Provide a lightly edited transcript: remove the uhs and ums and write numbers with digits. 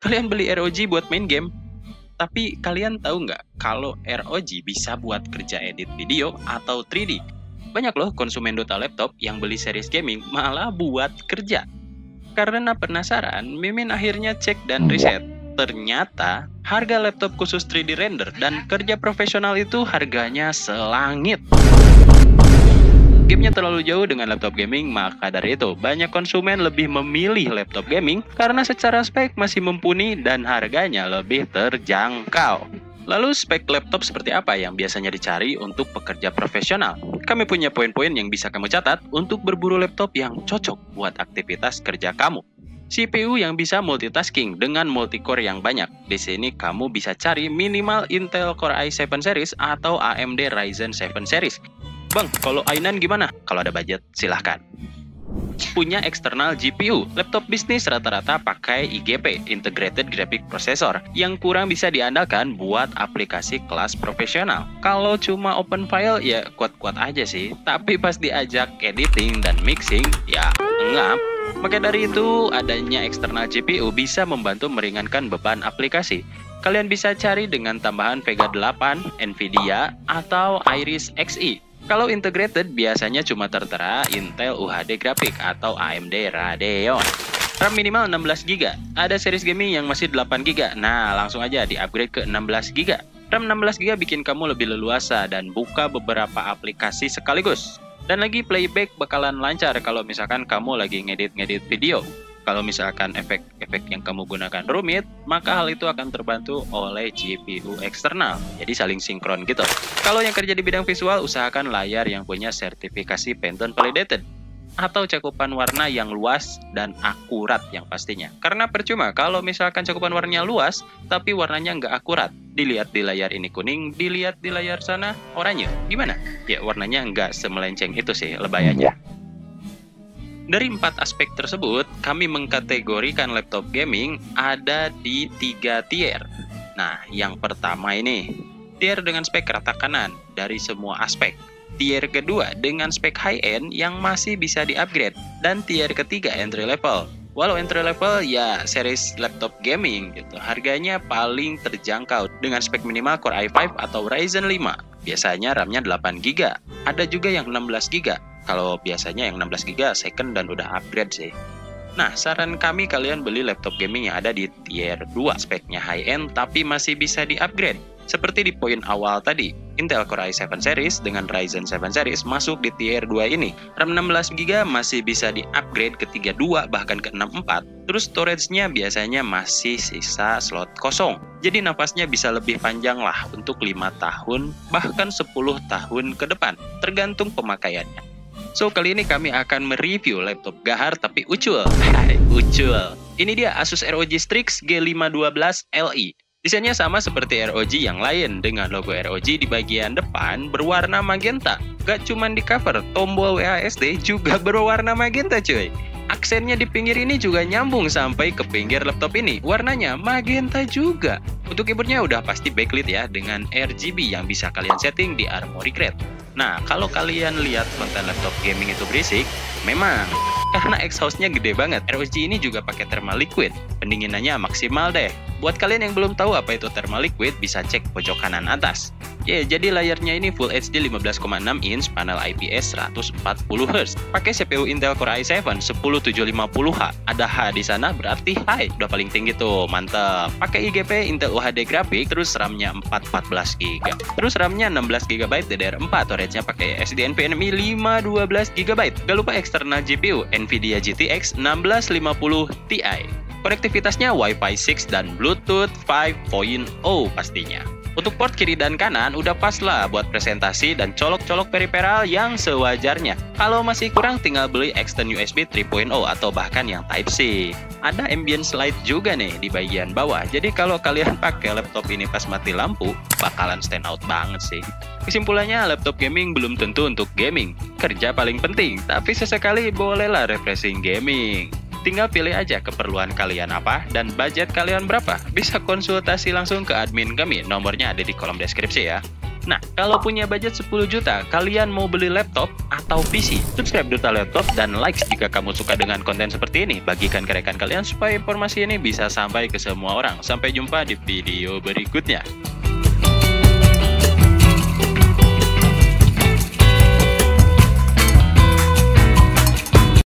Kalian beli ROG buat main game, tapi kalian tahu nggak kalau ROG bisa buat kerja edit video atau 3D? Banyak loh konsumen Dota laptop yang beli series gaming malah buat kerja. Karena penasaran, Mimin akhirnya cek dan riset. Ternyata harga laptop khusus 3D render dan kerja profesional itu harganya selangit. Gamenya terlalu jauh dengan laptop gaming, maka dari itu banyak konsumen lebih memilih laptop gaming karena secara spek masih mumpuni dan harganya lebih terjangkau. Lalu spek laptop seperti apa yang biasanya dicari untuk pekerja profesional? Kami punya poin-poin yang bisa kamu catat untuk berburu laptop yang cocok buat aktivitas kerja kamu. CPU yang bisa multitasking dengan multicore yang banyak. Di sini kamu bisa cari minimal Intel Core i7 series atau AMD Ryzen 7 series. Bang, kalau i9 gimana? Kalau ada budget, silahkan. Punya eksternal GPU, laptop bisnis rata-rata pakai IGP, Integrated Graphic Processor, yang kurang bisa diandalkan buat aplikasi kelas profesional. Kalau cuma open file, ya kuat-kuat aja sih. Tapi pas diajak editing dan mixing, ya ngap. Maka dari itu, adanya eksternal GPU bisa membantu meringankan beban aplikasi. Kalian bisa cari dengan tambahan Vega 8, Nvidia, atau Iris Xe. Kalau integrated biasanya cuma tertera Intel UHD Graphic atau AMD Radeon. RAM minimal 16GB. Ada series gaming yang masih 8GB. Nah, langsung aja di-upgrade ke 16GB. RAM 16GB bikin kamu lebih leluasa dan buka beberapa aplikasi sekaligus. Dan lagi playback bakalan lancar kalau misalkan kamu lagi ngedit-ngedit video. Kalau misalkan efek-efek yang kamu gunakan rumit, maka hal itu akan terbantu oleh GPU eksternal. Jadi saling sinkron gitu. Kalau yang kerja di bidang visual, usahakan layar yang punya sertifikasi Pantone Validated atau cakupan warna yang luas dan akurat yang pastinya. Karena percuma kalau misalkan cakupan warnanya luas, tapi warnanya nggak akurat. Dilihat di layar ini kuning, dilihat di layar sana oranye. Gimana? Ya warnanya nggak semelenceng itu sih lebayannya. Dari 4 aspek tersebut, kami mengkategorikan laptop gaming ada di 3 tier. Nah, yang pertama ini, tier dengan spek rata kanan dari semua aspek. Tier kedua dengan spek high-end yang masih bisa di-upgrade. Dan tier ketiga entry level. Walau entry level ya series laptop gaming gitu, harganya paling terjangkau dengan spek minimal Core i5 atau Ryzen 5. Biasanya RAM-nya 8GB. Ada juga yang 16GB. Kalau biasanya yang 16GB second dan udah upgrade sih. Nah, saran kami kalian beli laptop gaming yang ada di tier 2, speknya high-end tapi masih bisa di-upgrade. Seperti di poin awal tadi, Intel Core i7 series dengan Ryzen 7 series masuk di tier 2 ini. RAM 16GB masih bisa di-upgrade ke 32 bahkan ke 64. Terus storage-nya biasanya masih sisa slot kosong. Jadi nafasnya bisa lebih panjang lah untuk 5 tahun bahkan 10 tahun ke depan, tergantung pemakaiannya. So, kali ini kami akan mereview laptop gahar tapi ucul. Hai, ucul. Ini dia Asus ROG Strix G512 Li. Desainnya sama seperti ROG yang lain dengan logo ROG di bagian depan berwarna magenta. Gak cuman di cover, tombol WASD juga berwarna magenta cuy. Aksennya di pinggir ini juga nyambung sampai ke pinggir laptop ini. Warnanya magenta juga. Untuk keyboardnya udah pasti backlit ya dengan RGB yang bisa kalian setting di Armoury Crate. Nah, kalau kalian lihat konten laptop gaming itu berisik, memang karena exhaust-nya gede banget. ROG ini juga pakai thermal liquid. Pendinginannya maksimal deh. Buat kalian yang belum tahu apa itu thermal liquid, bisa cek pojok kanan atas. Ya, jadi layarnya ini Full HD 15,6 inch, panel IPS 140Hz. Pakai CPU Intel Core i7 10750H. Ada H di sana berarti high, udah paling tinggi tuh, mantap. Pakai IGP Intel UHD Graphic, terus RAM-nya 14GB. Terus RAM-nya 16GB DDR4, storage-nya pakai SSD NVMe 512GB. Gak lupa eksternal GPU Nvidia GTX 1650 Ti. Konektivitasnya Wi-Fi 6 dan Bluetooth 5.0 pastinya. Untuk port kiri dan kanan udah pas lah buat presentasi dan colok-colok periperal yang sewajarnya. Kalau masih kurang tinggal beli extend USB 3.0 atau bahkan yang Type-C. Ada ambience light juga nih di bagian bawah. Jadi kalau kalian pakai laptop ini pas mati lampu, bakalan stand out banget sih. Kesimpulannya, laptop gaming belum tentu untuk gaming. Kerja paling penting, tapi sesekali bolehlah refreshing gaming. Tinggal pilih aja keperluan kalian apa dan budget kalian berapa. Bisa konsultasi langsung ke admin kami, nomornya ada di kolom deskripsi ya. Nah, kalau punya budget 10 juta, kalian mau beli laptop atau PC? Subscribe Duta Laptop dan like jika kamu suka dengan konten seperti ini. Bagikan ke rekan kalian supaya informasi ini bisa sampai ke semua orang. Sampai jumpa di video berikutnya.